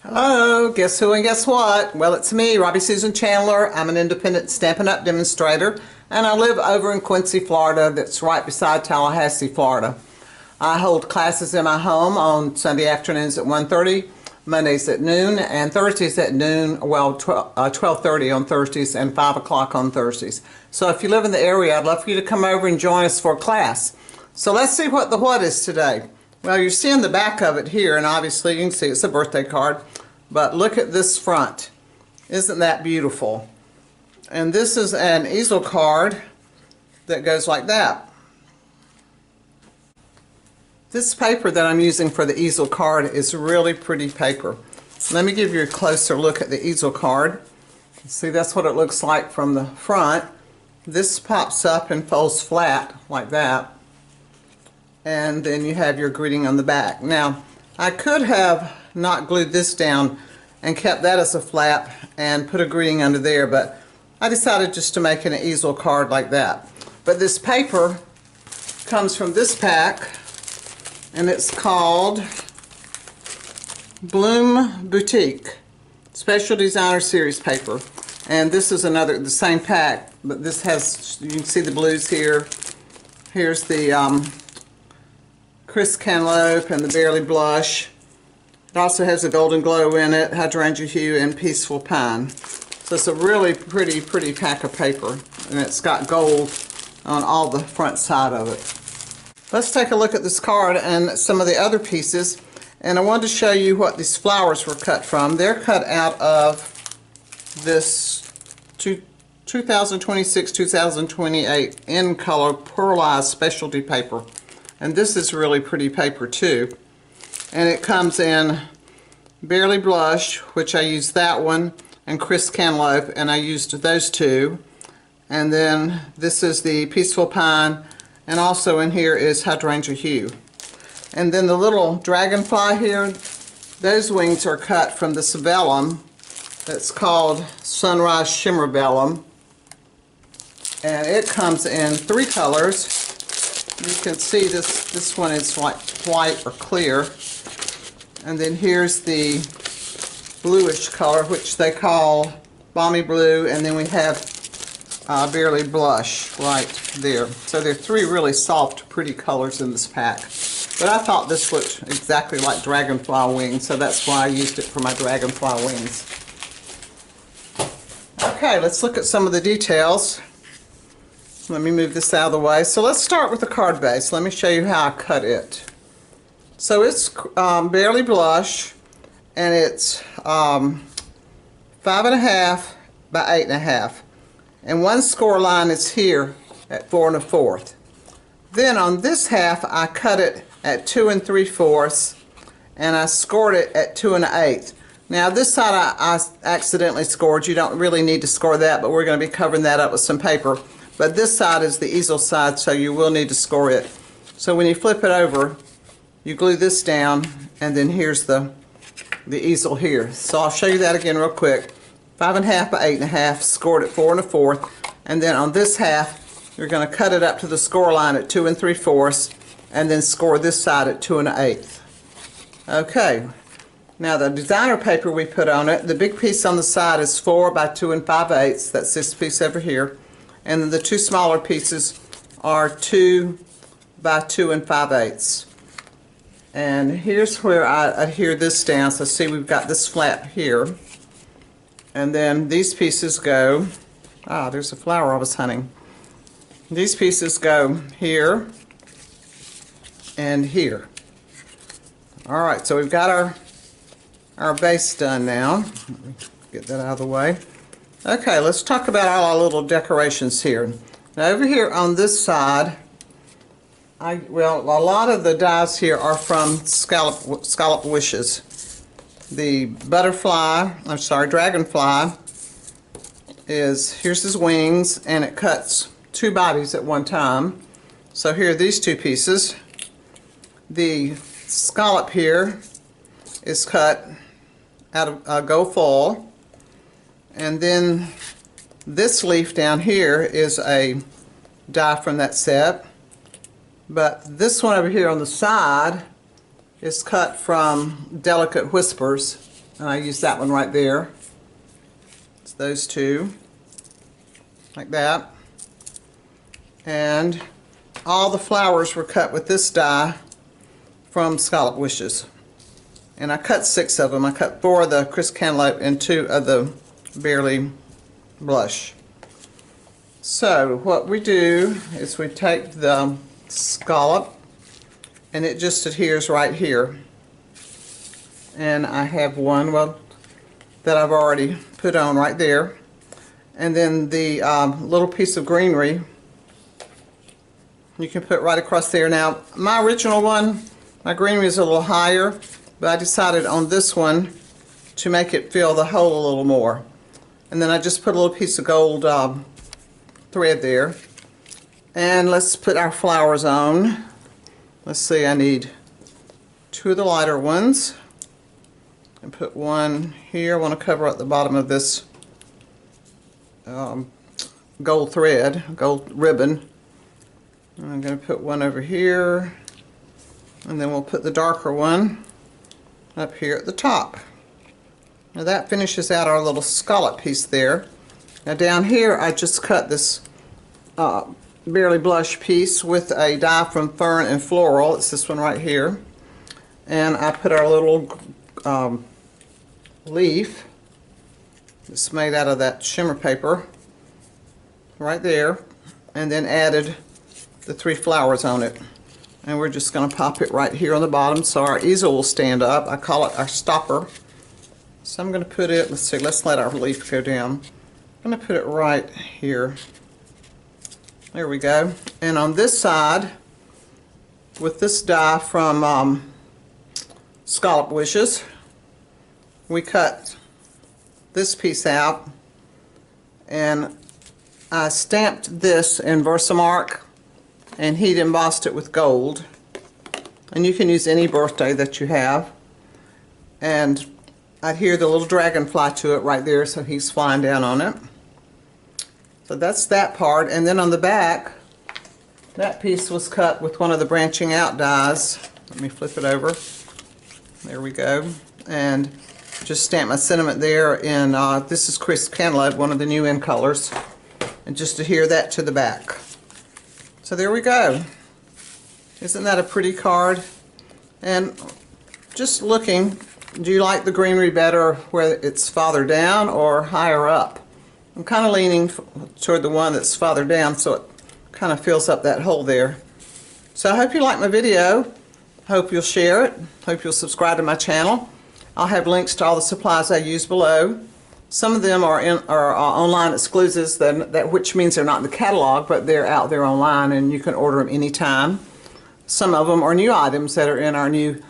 Hello, guess who and guess what? Well, it's me, Robbie Susan Chandler. I'm an independent Stampin' Up! Demonstrator, and I live over in Quincy, Florida. That's right beside Tallahassee, Florida. I hold classes in my home on Sunday afternoons at 1:30, Mondays at noon, and Thursdays at noon, well, 12:30 on Thursdays and 5 o'clock on Thursdays. So if you live in the area, I'd love for you to come over and join us for a class. So let's see what the what is today. Well, you're seeing the back of it here, and obviously you can see it's a birthday card. But look at this front. Isn't that beautiful? And this is an easel card that goes like that. This paper that I'm using for the easel card is really pretty paper. Let me give you a closer look at the easel card. See, that's what it looks like from the front. This pops up and folds flat like that. And then you have your greeting on the back. Now, I could have not glued this down and kept that as a flap and put a greeting under there, but I decided just to make an easel card like that. But this paper comes from this pack, and it's called Bloom Boutique Special Designer Series paper. And this is the same pack, but this has, you can see the blues here. Here's the Crisp Cantaloupe and the Barely Blush. It also has a Golden Glow in it, Hydrangea Hue, and Peaceful Pine. So it's a really pretty pack of paper, and it's got gold on all the front side of it. Let's take a look at this card and some of the other pieces. And I wanted to show you what these flowers were cut from. They're cut out of this 2026-2028 in color pearlized specialty paper. And this is really pretty paper too. And it comes in Barely Blush, which I used that one, and Crisp Cantaloupe, and I used those two. And then this is the Peaceful Pine, and also in here is Hydrangea Hue. And then the little dragonfly here, those wings are cut from this vellum that's called Sunrise Shimmer Vellum. And it comes in 3 colors. You can see this one is like white or clear. And then here's the bluish color, which they call Balmy Blue, and then we have Barely Blush right there. So there are 3 really soft, pretty colors in this pack. But I thought this looked exactly like dragonfly wings, so that's why I used it for my dragonfly wings. Okay, let's look at some of the details. Let me move this out of the way. So let's start with the card base. Let me show you how I cut it. So it's Barely Blush, and it's 5.5 by 8.5. And one score line is here at 4 1/4. Then on this half, I cut it at 2 3/4, and I scored it at 2 1/8. Now this side I accidentally scored. You don't really need to score that, but we're going to be covering that up with some paper. But this side is the easel side, so you will need to score it. So when you flip it over, you glue this down, and then here's the easel here. So I'll show you that again real quick. 5.5 by 8.5, scored at 4 1/4, and then on this half, you're going to cut it up to the score line at 2 3/4, and then score this side at 2 1/8. Okay. Now the designer paper we put on it, the big piece on the side is 4 by 2 5/8. That's this piece over here. And then the 2 smaller pieces are 2 by 2 5/8. And here's where I adhere this down. So see, we've got this flap here. And then these pieces go, there's a flower I was hunting. These pieces go here and here. Alright, so we've got our base done now. Let me get that out of the way. Okay, let's talk about all our little decorations here. Now over here on this side, a lot of the dies here are from Scalloped Wishes. The dragonfly here's his wings, and it cuts 2 bodies at one time. So here are these 2 pieces. The scallop here is cut out of gold foil. And then this leaf down here is a die from that set. But this one over here on the side is cut from Delicate Whispers, and I use that one right there. It's those two, like that. And all the flowers were cut with this die from Scalloped Wishes. And I cut 6 of them. I cut 4 of the Crisp Cantaloupe and 2 of the Barely Blush. So what we do is we take the scallop, and it just adheres right here. And I have one, well, that I've already put on right there. And then the little piece of greenery you can put right across there. Now, my original one, my greenery is a little higher, but I decided on this one to make it fill the hole a little more. And then I just put a little piece of gold thread there. And let's put our flowers on. Let's see, I need 2 of the lighter ones. And put one here. I want to cover up the bottom of this gold thread, gold ribbon. I'm going to put one over here, and then we'll put the darker one up here at the top. Now that finishes out our little scallop piece there. Now down here I just cut this Barely Blush piece with a die from Fern and Floral. It's this one right here. And I put our little leaf that's made out of that shimmer paper right there, and then added the 3 flowers on it. And we're just going to pop it right here on the bottom so our easel will stand up. I call it our stopper. So I'm going to put it, let's see, let's let our leaf go down. I'm going to put it right here. There we go. And on this side, with this die from Scalloped Wishes, we cut this piece out, and I stamped this in Versamark and heat embossed it with gold. And you can use any birthday that you have. And I adhere the little dragonfly to it right there, so he's flying down on it. So that's that part. And then on the back, that piece was cut with one of the branching out dies. Let me flip it over. There we go. And just stamp my sentiment there in, this is Crisp Cantaloupe, one of the new in colors. And just adhere that to the back. So there we go. Isn't that a pretty card? And just looking, do you like the greenery better where it's farther down or higher up? I'm kind of leaning toward the one that's farther down, so it kind of fills up that hole there. So I hope you like my video. Hope you'll share it. Hope you'll subscribe to my channel. I'll have links to all the supplies I use below. Some of them are online exclusives, which means they're not in the catalog, but they're out there online and you can order them anytime. Some of them are new items that are in our new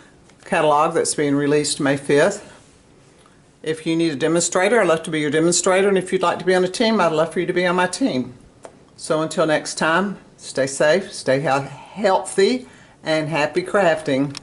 catalog that's being released May 5th. If you need a demonstrator, I'd love to be your demonstrator, and if you'd like to be on a team, I'd love for you to be on my team. So until next time, stay safe, stay healthy, and happy crafting.